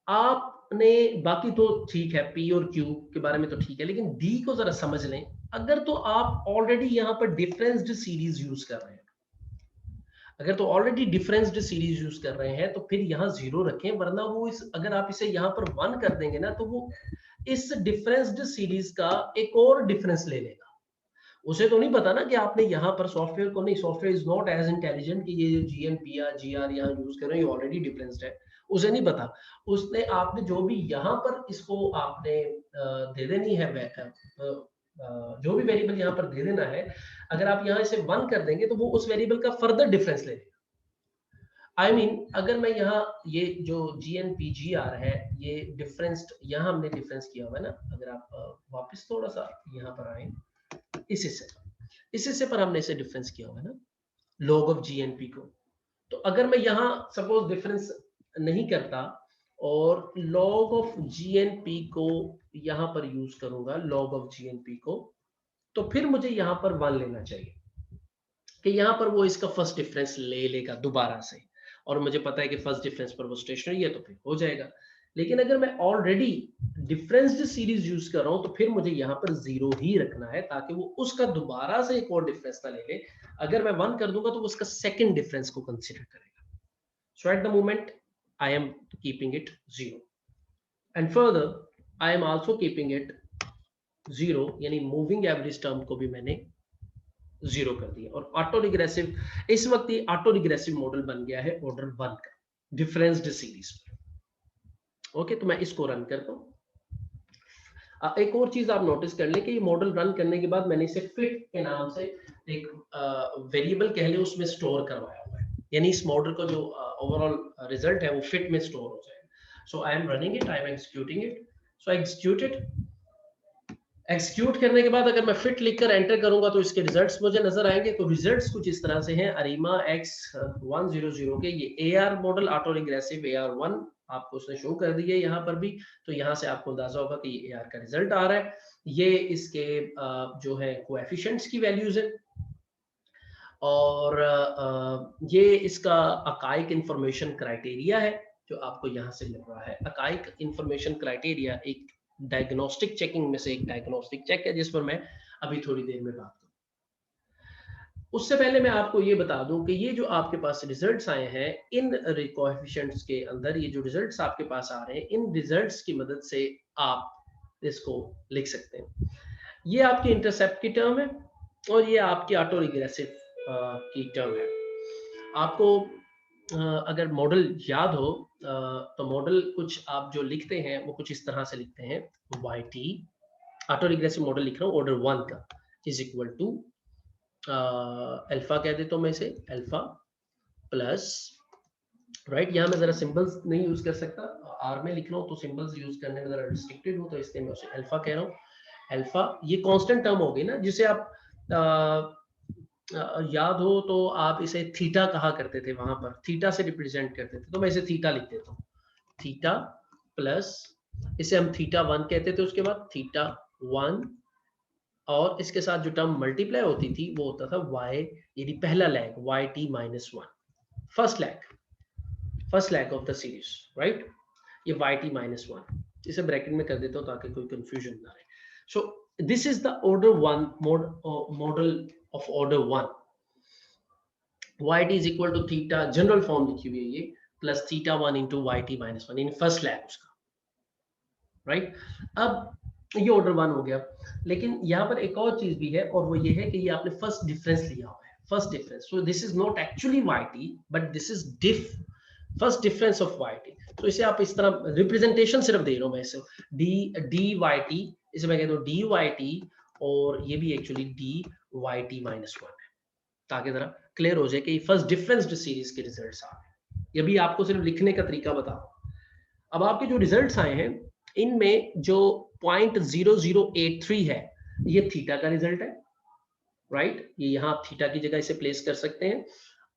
आपने बाकी तो ठीक है, P और Q के बारे में तो ठीक है, लेकिन D को जरा समझ लें। अगर तो आप ऑलरेडी यहां पर डिफरेंस्ड सीरीज यूज कर रहे हैं, अगर तो ऑलरेडी डिफरेंस्ड सीरीज यूज कर रहे हैं तो फिर यहाँ 0 रखें, वरना वो अगर आप इसे यहाँ पर 1 कर देंगे ना तो वो इस डिफरेंस्ड सीरीज का एक और डिफरेंस ले लेगा। उसे तो नहीं पता ना कि आपने यहाँ पर सॉफ्टवेयर को, नहीं, software is not as intelligent कि ये GNP या GR यहाँ यूज कर रहे हैं, ये ऑलरेडी डिफरेंस्ड है, उसे नहीं पता। उसने आपने जो भी यहाँ पर इसको आपने दे देनी है, जो भी वेरिएबल यहाँ पर दे देना है, अगर आप यहाँ इसे 1 कर देंगे तो वो उस वेरिएबल का फर्दर डिफरेंस ले लेगा। आई मीन अगर मैं यहाँ ये जो GNP-GR है, ये डिफरेंस यहाँ हमने डिफरेंस किया हुआ है ना, अगर आप वापस थोड़ा सा यहाँ पर आए, इस हिस्से पर हमने इसे डिफरेंस किया हुआ है ना, लॉग ऑफ GNP को। तो अगर मैं यहाँ सपोज डिफरेंस नहीं करता और लॉग ऑफ GNP को यहाँ पर यूज करूंगा, लॉग ऑफ GNP को, तो फिर मुझे यहाँ पर 1 लेना चाहिए कि यहाँ पर वो इसका फर्स्ट डिफरेंस ले लेगा दोबारा से, और मुझे पता है कि फर्स्ट डिफरेंस पर वो स्टेशनरी है तो फिर हो जाएगा। लेकिन अगर मैं ऑलरेडी डिफरेंस्ड सीरीज यूज कर रहा हूं तो फिर मुझे यहाँ पर 0 ही रखना है ताकि वो उसका दोबारा से एक और डिफरेंस ना ले ले। अगर मैं 1 कर दूंगा तो वो उसका सेकंड डिफरेंस को कंसीडर करेगा। So at the moment I am keeping it 0 and further I am also keeping it 0, यानी मूविंग एवरेज टर्म को भी मैंने 0 कर दिया। और ऑटो रिग्रेसिव, इस वक्त ये ऑटो रिग्रेसिव मॉडल बन गया है ऑर्डर 1 का, डिफरेंस्ड सीरीज पर। ओके, तो मैं इसको रन करता हूं। एक और चीज आप नोटिस कर लें कि ये मॉडल रन करने के बाद मैंने इसे फिट के नाम से एक वेरिएबल कह ले उसमें स्टोर करवाया हुआ है, यानी इस मॉडल का जो ओवरऑल रिजल्ट है वो फिट में स्टोर हो जाएगा। So I am running it, I am executing it. So execute it. Execute करने के बाद अगर मैं फिट लिखकर एंटर करूंगा तो इसके रिजल्ट्स मुझे नजर आएंगे। तो रिजल्ट्स कुछ इस तरह से हैं। अरीमा X100 के ये AR model auto regressive AR1 आपको उसने शो कर दी है यहाँ पर भी। तो यहाँ से आपको अंदाजा होगा कि ये AR का रिजल्ट आ रहा है। ये इसके जो है कोएफिशिएंट्स की वैल्यूज है, और ये इसका अकाइक इंफॉर्मेशन क्राइटेरिया है जो आपको यहाँ से मिल रहा है। अकाइक इंफॉर्मेशन क्राइटेरिया एक डायग्नोस्टिक चेकिंग में से एक डायग्नोस्टिक चेक है जिस पर मैं अभी थोड़ी देर में बात करूँ। उससे पहले मैं आपको ये बता दूं कि ये जो आपके पास रिजल्ट्स आए हैं, इन कोएफिशिएंट्स के अंदर ये जो रिजल्ट्स आपके पास आ रहे हैं, इन रिजल्ट्स की मदद से आप इसको लिख सकते हैं। ये आपकी इंटरसेप्ट की टर्म है, और ये आपकी ऑटो रिग्रेसिव की टर्म है। आपको अगर मॉडल याद हो तो मॉडल कुछ आप जो लिखते हैं वो कुछ इस तरह से लिखते हैं, Y T, auto regressive model लिख रहा हूँ ऑर्डर 1 का, इज इक्वल टू अल्फा कह देता हूँ मैं इसे, अल्फा प्लस, राइट, यहाँ मैं जरा सिंबल्स नहीं यूज कर सकता, आर में लिख रहा हूँ तो सिंबल्स यूज करने में जरा रिस्ट्रिक्टेड हूँ, तो इसलिए मैं उसे अल्फा कह रहा हूँ। अल्फा ये कांस्टेंट टर्म होगी ना, जिसे आप याद हो तो आप इसे थीटा कहा करते थे, वहां पर थीटा से रिप्रेजेंट करते थे, तो मैं इसे थीटा लिख देता हूँ, थीटा प्लस, इसे हम थीटा 1 कहते थे, उसके बाद थीटा 1, और इसके साथ जो टर्म मल्टीप्लाई होती थी वो होता था y, यानी पहला lag Y T minus 1, first lag of the series, right, ये वाई टी माइनस 1, इसे ब्रैकेट में कर देता हूँ ताकि कोई कंफ्यूजन ना रहे। So this is the order 1 model of order 1, yt is equal to theta, general form लिखी हुई है ये, plus theta 1 into Y T minus 1 in first lag उसका, राइट। अब ये ऑर्डर 1 हो गया, लेकिन यहाँ पर एक और चीज भी है, और वो ये है कि ये आपने फर्स्ट डिफरेंस लिया हुआ है, first difference, so this is not actually yt but this is diff, first difference of yt। तो इसे आप इस तरह रिप्रेजेंटेशन सिर्फ दे रहा हूं मैं इसे, डी वाई टी, इसे मैं कहता हूँ डी वाई टी, और ये भी actually D Y T minus 1 है, ताकि जरा क्लियर हो जाए कि फर्स्ट डिफरेंस सीरीज के रिजल्ट्स आ गए। ये भी आपको सिर्फ लिखने का तरीका बताओ। अब आपके जो रिजल्ट्स आए हैं, इनमें जो 0.0083 है, ये थीटा का रिजल्ट है, राइट, ये यहाँ आप थीटा की जगह इसे प्लेस कर सकते हैं,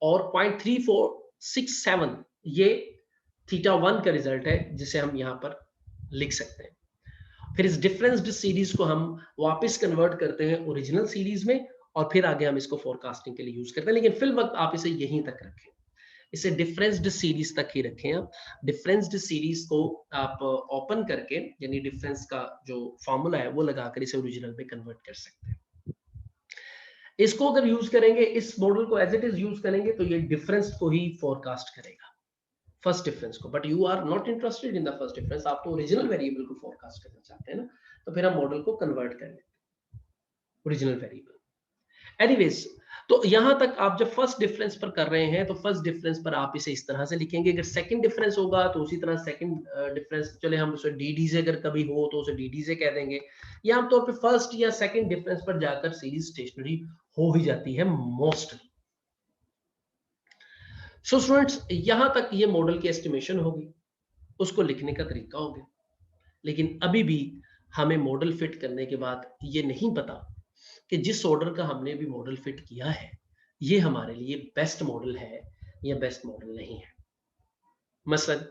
और 0.3467 ये थीटा 1 का रिजल्ट है, जिसे हम यहाँ पर लिख सकते हैं। फिर इस डिफरेंस्ड सीरीज को हम वापस कन्वर्ट करते हैं ओरिजिनल सीरीज में, और फिर आगे हम इसको फोरकास्टिंग के लिए यूज करते हैं, लेकिन फिल वक्त आप इसे यहीं तक रखें, इसे डिफरेंस्ड सीरीज तक ही रखें। आप डिफरेंस्ड सीरीज को आप ओपन करके, यानी डिफरेंस का जो फॉर्मूला है वो लगाकर इसे ओरिजिनल में कन्वर्ट कर सकते हैं। इसको अगर यूज करेंगे, इस मॉडल को एज इट इज यूज करेंगे, तो ये डिफरेंस को ही फोरकास्ट करेगा, फर्स्ट डिफरेंस को, but you are not interested in the first difference, आप तो ओरिजिनल वेरिएबल को फोरकास्ट करना चाहते हैं ना, तो फिर हम मॉडल को कन्वर्ट कर लेते हैं ओरिजिनल वेरिएबल। एनीवेज, तो यहां तक आप जब फर्स्ट डिफरेंस पर कर रहे हैं, तो फर्स्ट डिफरेंस पर आप इसे इस तरह से लिखेंगे, अगर सेकंड डिफरेंस होगा तो उसी तरह सेकंड डिफरेंस, चले हम उसे डी से अगर कभी हो तो उसे डी से कह देंगे, या आमतौर पे फर्स्ट या सेकंड डिफरेंस पर जाकर सीरीज स्टेशनरी हो ही जाती है मोस्टली। सो स्टूडेंट्स, यहां तक ये मॉडल की एस्टिमेशन होगी, उसको लिखने का तरीका हो गया, लेकिन अभी भी हमें मॉडल फिट करने के बाद ये नहीं पता कि जिस ऑर्डर का हमने भी मॉडल फिट किया है, ये हमारे लिए बेस्ट मॉडल है या बेस्ट मॉडल नहीं है। मसलन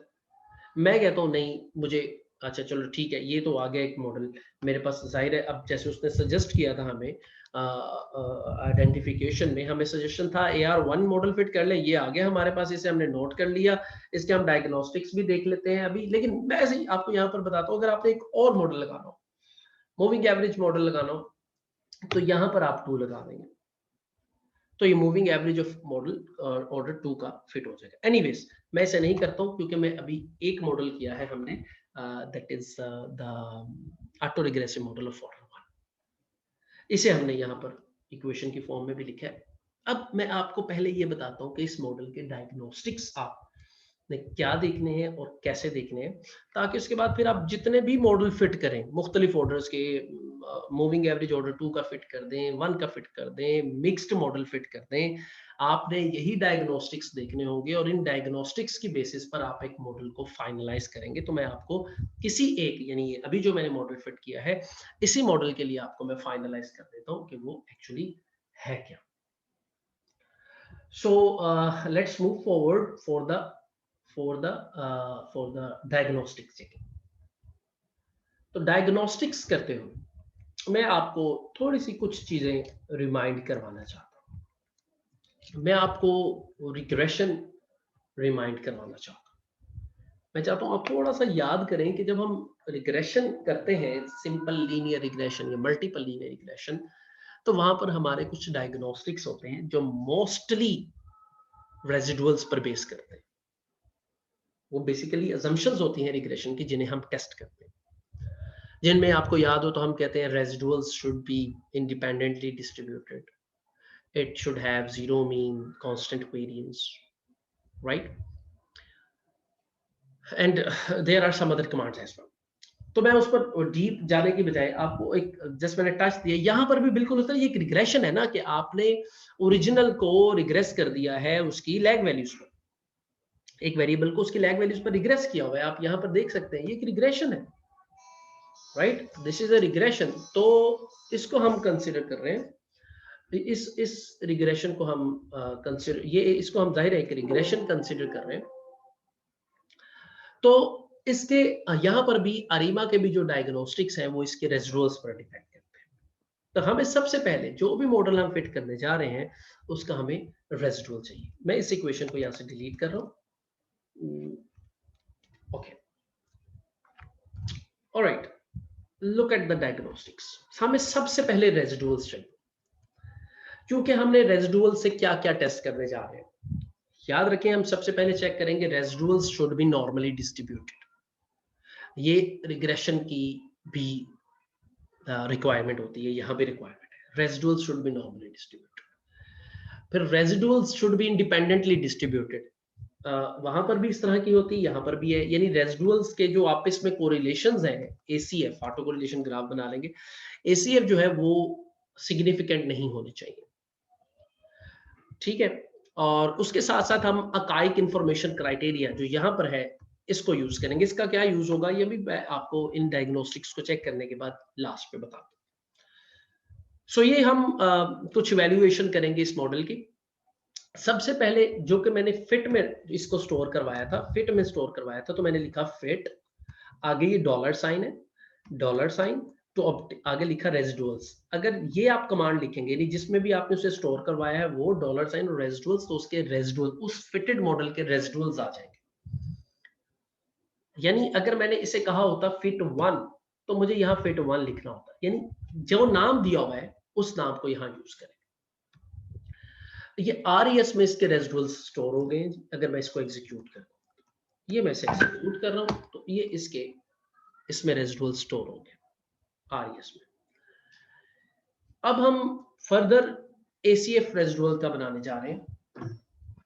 मैं कहता हूँ नहीं, मुझे, अच्छा चलो ठीक है, ये तो आ गया एक मॉडल मेरे पास, जाहिर है, अब जैसे उसने सजेस्ट किया था हमें आइडेंटिफिकेशन में, हमें सजेशन था AR1 मॉडल फिट कर ले, ये आ गया हमारे पास, इसे हमने नोट कर लिया, इसके हम डायग्नोस्टिक्स भी देख लेते हैं अभी। लेकिन मैं ऐसे ही आपको यहाँ पर बताता हूँ, अगर आपने एक और मॉडल लगाना हो, मूविंग एवरेज मॉडल लगाना हो, तो यहाँ पर आप 2 लगा देंगे, तो ये moving average of model order 2 का फिट हो जाएगा। एनीवेज, मैं इसे नहीं करता हूँ क्योंकि मैं अभी एक मॉडल किया है हमने, that is the auto regressive model of order 1, इसे हमने यहाँ पर इक्वेशन की फॉर्म में भी लिखा है। अब मैं आपको पहले ये बताता हूँ कि इस मॉडल के डायग्नोस्टिक्स आप ने क्या देखने हैं और कैसे देखने हैं, ताकि उसके बाद फिर आप जितने भी मॉडल फिट करें मुख्तलिफ ऑर्डर्स के, मूविंग एवरेज ऑर्डर 2 का फिट कर दें, 1 का फिट कर दें, मिक्स्ड मॉडल फिट कर दें, आपने यही डायग्नोस्टिक्स देखने होंगे, और इन डायग्नोस्टिक्स की बेसिस पर आप एक मॉडल को फाइनलाइज करेंगे। तो मैं आपको किसी एक, यानी अभी जो मैंने मॉडल फिट किया है, इसी मॉडल के लिए आपको मैं फाइनलाइज कर देता हूँ कि वो एक्चुअली है क्या। So let's move forward for the diagnostic checking. तो डायग्नोस्टिक्स करते हुए मैं आपको थोड़ी सी कुछ चीजें रिमाइंड करवाना चाहता हूँ। मैं आपको रिग्रेशन रिमाइंड करवाना चाहता हूँ। मैं चाहता हूँ आप थोड़ा सा याद करें कि जब हम रिग्रेशन करते हैं, सिंपल लीनियर रिग्रेशन या मल्टीपल लीनियर रिग्रेशन, तो वहां पर हमारे कुछ डायग्नोस्टिक्स होते हैं जो मोस्टली रेजिडुअल्स पर बेस करते हैं। वो बेसिकली असम्पशंस होती हैं रिग्रेशन की, जिन्हें हम टेस्ट करते हैं। जिनमें आपको याद हो तो हम कहते हैं residuals should be independently distributed, it should have zero mean, constant variance, right, and there are some other commands as well. तो मैं उस पर डीप जाने की बजाय आपको एक जस्ट मैंने टच दिया, यहाँ पर भी बिल्कुल होता है, ये एक रिग्रेशन है ना, कि आपने ओरिजिनल को रिग्रेस कर दिया है उसकी लैग वैल्यूज पर, एक वेरिएबल को उसकी लैग वैल्यूज पर रिग्रेस किया हुआ है, आप यहाँ पर देख सकते हैं, ये एक रिग्रेशन है, right, this is a regression. तो इसको हम कंसिडर कर रहे हैं, इस रिग्रेशन को हम कंसिडर, ये इसको हम जाहिर है एक रिग्रेशन कंसिडर कर रहे हैं। तो इसके यहाँ पर भी अरीमा के भी जो डायग्नोस्टिक्स हैं वो इसके रेजिडुअल्स पर डिपेंड करते हैं। तो हमें सबसे पहले जो भी मॉडल हम फिट करने जा रहे हैं उसका हमें रेजिडुअल चाहिए। मैं इस इक्वेशन को यहाँ से डिलीट कर रहा हूँ। Okay, alright, look at the diagnostics. हमें सबसे पहले रेजिडुअल्स चाहिए, क्योंकि हमने रेजिडुअल से क्या क्या टेस्ट करने जा रहे हैं। याद रखें, हम सबसे पहले चेक करेंगे residuals should B normally distributed, ये रिग्रेशन की भी रिक्वायरमेंट होती है, यहाँ पे रिक्वायरमेंट है, residuals should B normally distributed. फिर residuals should be independently distributed, वहां पर भी इस तरह की होती है, यहाँ पर भी है, यानी रेजिडुअल्स के जो आपस में कोरिलेशंस हैं, एसीएफ, ऑटो कोरिलेशन ग्राफ बना लेंगे, एसीएफ जो है वो सिग्निफिकेंट नहीं होनी चाहिए, ठीक है। और उसके साथ साथ हम अकाइक इंफॉर्मेशन क्राइटेरिया जो यहाँ पर है इसको यूज करेंगे। इसका क्या यूज होगा ये भी मैं आपको इन डायग्नोस्टिक्स को चेक करने के बाद लास्ट पे बता दूं। सो ये हम कुछ वैल्यूएशन करेंगे इस मॉडल की। सबसे पहले जो कि मैंने फिट में इसको स्टोर करवाया था, फिट में स्टोर करवाया था, तो मैंने लिखा फिट, आगे ये डॉलर साइन है, डॉलर साइन, तो अब आगे लिखा रेजिडुअल्स। अगर ये आप कमांड लिखेंगे, यानी जिसमें भी आपने उसे स्टोर करवाया है वो डॉलर साइन और रेजिडुअल्स, तो उसके रेजिडुअल, उस फिटेड मॉडल के रेजिडुअल्स आ जाएंगे। यानी अगर मैंने इसे कहा होता फिट 1, तो मुझे यहाँ फिट 1 लिखना होता, यानी जो नाम दिया हुआ है उस नाम को यहाँ यूज करें। ये RES में इसके रेजिडुअल्स स्टोर हो गए। अगर मैं इसको एग्जीक्यूट करूं, ये मैं इसे एग्जीक्यूट कर रहा हूं, तो ये इसके इसमें रेजिडुअल स्टोर हो गए RES में। अब हम फर्दर ACF रेजिडुअल का बनाने जा रहे हैं।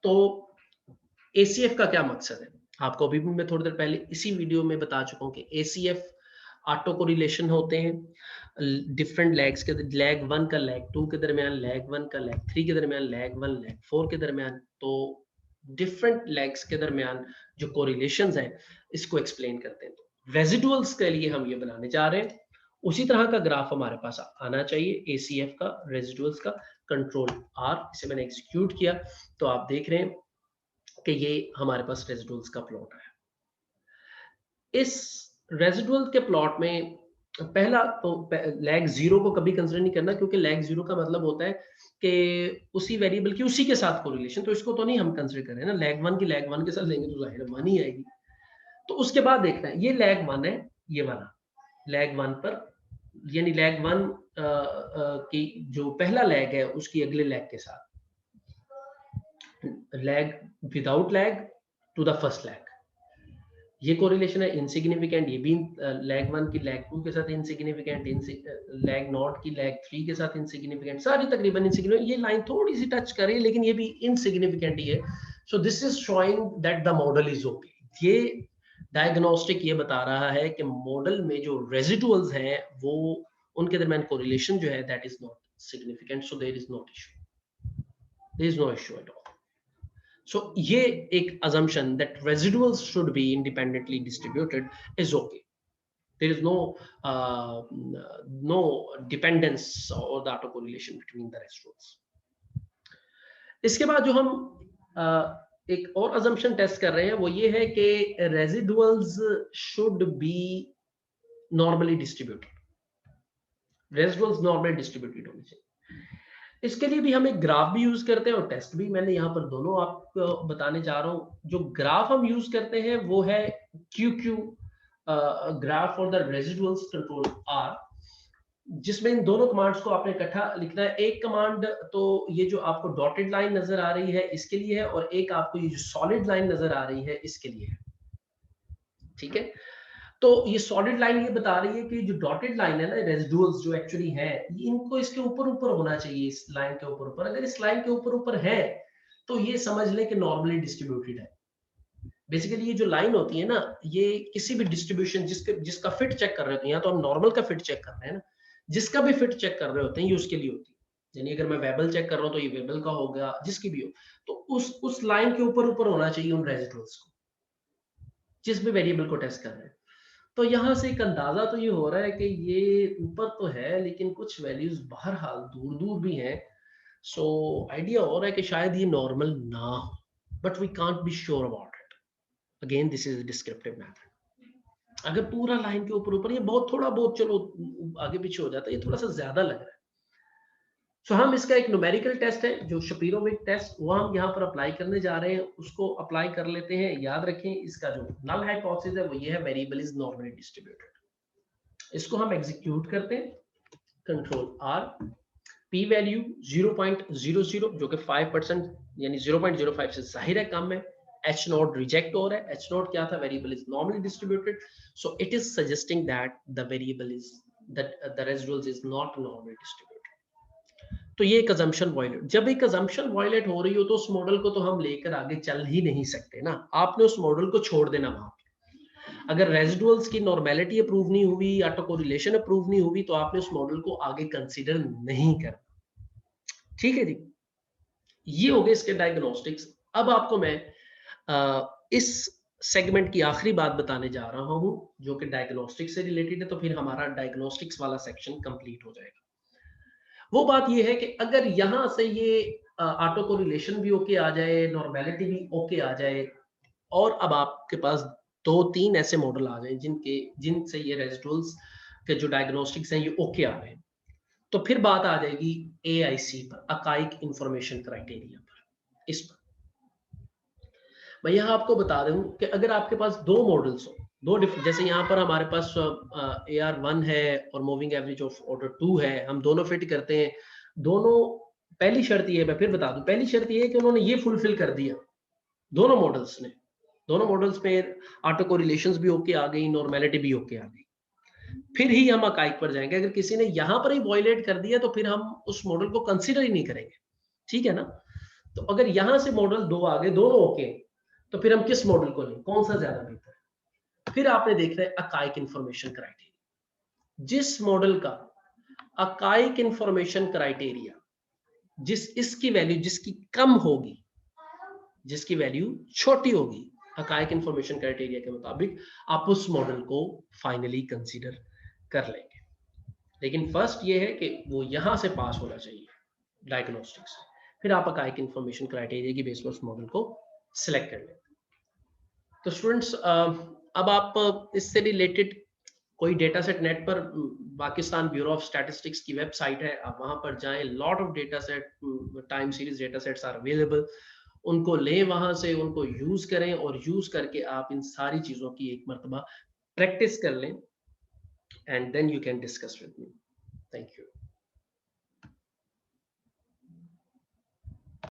तो ACF का क्या मकसद है, आपको अभी भी मैं थोड़ी देर पहले इसी वीडियो में बता चुका हूं कि ACF ऑटो कोरिलेशन होते हैं डिफरेंट लैग्स के, लैग 1 का लैग 2 के दरमियान, लैग 1 का लैग 3 के दरमियान, लैग 1 लैग 4 के दरमियान। तो डिफरेंट लैग्स के दरमियान जो कोरिलेशंस हैं इसको एक्सप्लेन करते हैं। तो रेजिडुअल्स के लिए हम ये बनाने जा रहे हैं, उसी तरह का ग्राफ हमारे पास आना चाहिए ACF का, रेजिडुअल्स का। कंट्रोल R, इसे मैंने एग्जीक्यूट किया, तो आप देख रहे हैं कि ये हमारे पास रेजिडुअल्स का प्लॉट है। इस रेजिडुअल के प्लॉट में पहला तो लैग 0 को कभी कंसिडर नहीं करना, क्योंकि लैग 0 का मतलब होता है कि उसी वेरिएबल की उसी के साथ कोरिलेशन, तो इसको तो नहीं हम कंसिडर कर रहे हैं ना। लैग 1 की लैग 1 के साथ लेंगे तो जाहिर है 1 ही आएगी। तो उसके बाद देखना है, ये लैग 1 है, ये वाला लैग 1 पर, यानी लैग 1 की जो पहला लैग है उसकी अगले लैग के साथ, lag without lag to the first lag, ये कोरिलेशन है इनसिग्निफिकेंट। ये भी लैग 1 की लैग 2 के साथ इनसिग्निफिकेंट, लैग नॉट की लैग 3 के साथ इनसिग्निफिकेंट, सारी तकरीबन इनसिग्निफिकेंट। ये लाइन थोड़ी सी टच कर रही है लेकिन ये भी इनसिग्निफिकेंट ही है। सो this is showing that the model is okay. ये डायग्नोस्टिक ये बता रहा है कि मॉडल में जो रेजिडुअल्स हैं वो उनके दरमियान कोरिलेशन जो है that is not significant, so there is not issue, there is no issue at all. So ये एक assumption that residuals should be independently distributed is okay. There is no dependence or the autocorrelation between the residuals. इसके बाद जो हम एक और assumption test कर रहे हैं वो ये है कि residuals should be normally distributed. Residuals normally distributed होने चाहिए। इसके लिए भी हम एक ग्राफ भी यूज करते हैं और टेस्ट भी। मैंने यहाँ पर दोनों आपको बताने जा रहा हूँ। जो ग्राफ हम यूज करते हैं वो है QQ graph for the residuals control R, जिसमें इन दोनों कमांड्स को आपने इकट्ठा लिखना है। एक कमांड तो ये जो आपको डॉटेड लाइन नजर आ रही है इसके लिए है, और एक आपको ये जो सॉलिड लाइन नजर आ रही है इसके लिए है, ठीक है। तो ये सॉलिड लाइन ये बता रही है कि जो डॉटेड लाइन है ना, रेजिडुअल्स जो एक्चुअली है, इनको इसके ऊपर ऊपर होना चाहिए, इस लाइन के ऊपर ऊपर। अगर इस लाइन के ऊपर ऊपर है तो ये समझ लें कि नॉर्मली डिस्ट्रीब्यूटेड है। बेसिकली ये जो लाइन होती है ना, ये किसी भी डिस्ट्रीब्यूशन जिसका फिट चेक कर रहे होते हैं, या तो हम नॉर्मल का फिट चेक कर रहे हैं ना, जिसका भी फिट चेक कर रहे होते हैं ये उसके लिए होती है। यानी अगर मैं वेबल चेक कर रहा हूँ तो ये वेबल का होगा, जिसकी भी हो, तो उस लाइन के ऊपर ऊपर होना चाहिए उन रेजिडुअल्स को, जिस भी वेरिएबल को टेस्ट कर रहे हैं। तो यहाँ से एक अंदाजा तो ये हो रहा है कि ये ऊपर तो है लेकिन कुछ वैल्यूज बहरहाल दूर दूर भी हैं। सो आइडिया हो रहा है कि शायद ये नॉर्मल ना हो, but we can't be sure about it. Again this is descriptive method. अगर पूरा लाइन के ऊपर ऊपर, ये बहुत थोड़ा बहुत चलो आगे पीछे हो जाता है, ये थोड़ा सा ज्यादा लग रहा है। सो हम इसका एक न्यूमेरिकल टेस्ट है जो शपीरोविक टेस्ट, वो हम यहाँ पर अप्लाई करने जा रहे हैं, उसको अप्लाई कर लेते हैं। याद रखें इसका जो नल हाइपोथेसिस है वो ये है, वेरिएबल इज नॉर्मली डिस्ट्रीब्यूटेड। इसको हम एग्जीक्यूट करते हैं, कंट्रोल आर, पी वैल्यू 0.00 जो कि 5% यानी 0.05 से जाहिर है कम है। एच नोट रिजेक्ट हो रहा है। एच नोट क्या था, variable is normally distributed, so it is suggesting that the variable is that the residuals is not normally distributed. तो ये एक अजम्पशन वायलेट, जब एक अजम्पशन वायलेट हो रही हो तो उस मॉडल को तो हम लेकर आगे चल ही नहीं सकते ना, आपने उस मॉडल को छोड़ देना वहां पे। अगर रेजिडुअल्स की नॉर्मेलिटी अप्रूव नहीं हुई, ऑटो कोरिलेशन अप्रूव नहीं हुई, तो आपने उस मॉडल को आगे कंसीडर नहीं करना। ठीक है जी, ये हो गए इसके डायग्नोस्टिक्स। अब आपको मैं इस सेगमेंट की आखिरी बात बताने जा रहा हूं जो कि डायग्नोस्टिक्स से रिलेटेड है, तो फिर हमारा डायग्नोस्टिक्स वाला सेक्शन कंप्लीट हो जाएगा। वो बात ये है कि अगर यहां से ये ऑटो कोरिलेशन भी ओके आ जाए, नॉर्मेलिटी भी ओके आ जाए, और अब आपके पास 2-3 ऐसे मॉडल आ जाए जिनसे ये रेजिडुअल्स के जो डायग्नोस्टिक्स हैं ये ओके आ रहे हैं, तो फिर बात आ जाएगी AIC पर, अकाइक इंफॉर्मेशन क्राइटेरिया पर। इस पर मैं यहाँ आपको बता दूं कि अगर आपके पास दो मॉडल्स हो, दो डिफरेंट, जैसे यहाँ पर हमारे पास AR1 है और मूविंग एवरेज ऑफ ऑर्डर 2 है, हम दोनों फिट करते हैं। दोनों, पहली शर्त ये है, मैं फिर बता दूं, पहली शर्त ये है कि उन्होंने ये फुलफिल कर दिया, दोनों मॉडल्स ने, दोनों मॉडल्स में ऑटो कोरिलेशंस भी ओके आ गई, नॉर्मेलिटी भी ओके आ गई, फिर ही हम अकाइक पर जाएंगे। अगर किसी ने यहाँ पर ही वॉयलेट कर दिया तो फिर हम उस मॉडल को कंसीडर ही नहीं करेंगे। ठीक है ना? तो अगर यहाँ से मॉडल दो आ गए, दोनों ओके, तो फिर हम किस मॉडल को लें, कौन सा ज्यादा बेहतर है? फिर आपने देखना है अकाइक इंफॉर्मेशन क्राइटेरिया। जिस मॉडल का अकाइक इंफॉर्मेशन क्राइटेरिया, इसकी वैल्यू जिसकी कम होगी, जिसकी वैल्यू छोटी होगी अकाइक इंफॉर्मेशन क्राइटेरिया के मुताबिक, आप उस मॉडल को फाइनली कंसीडर कर लेंगे। लेकिन फर्स्ट ये है कि वो यहां से पास होना चाहिए डायग्नोस्टिक्स, फिर आप अकाइक इंफॉर्मेशन क्राइटेरिया की बेस पर उस मॉडल को सिलेक्ट कर लेंगे। तो स्टूडेंट्स, अब आप इससे रिलेटेड कोई डेटा सेट नेट पर, पाकिस्तान ब्यूरो ऑफ स्टैटिस्टिक्स की वेबसाइट है, आप वहां पर जाएं, lot of data set, time series data sets are available, उनको लें वहां से, उनको यूज करें, और यूज करके आप इन सारी चीजों की एक मरतबा प्रैक्टिस कर लें, and then you can discuss with me. Thank you.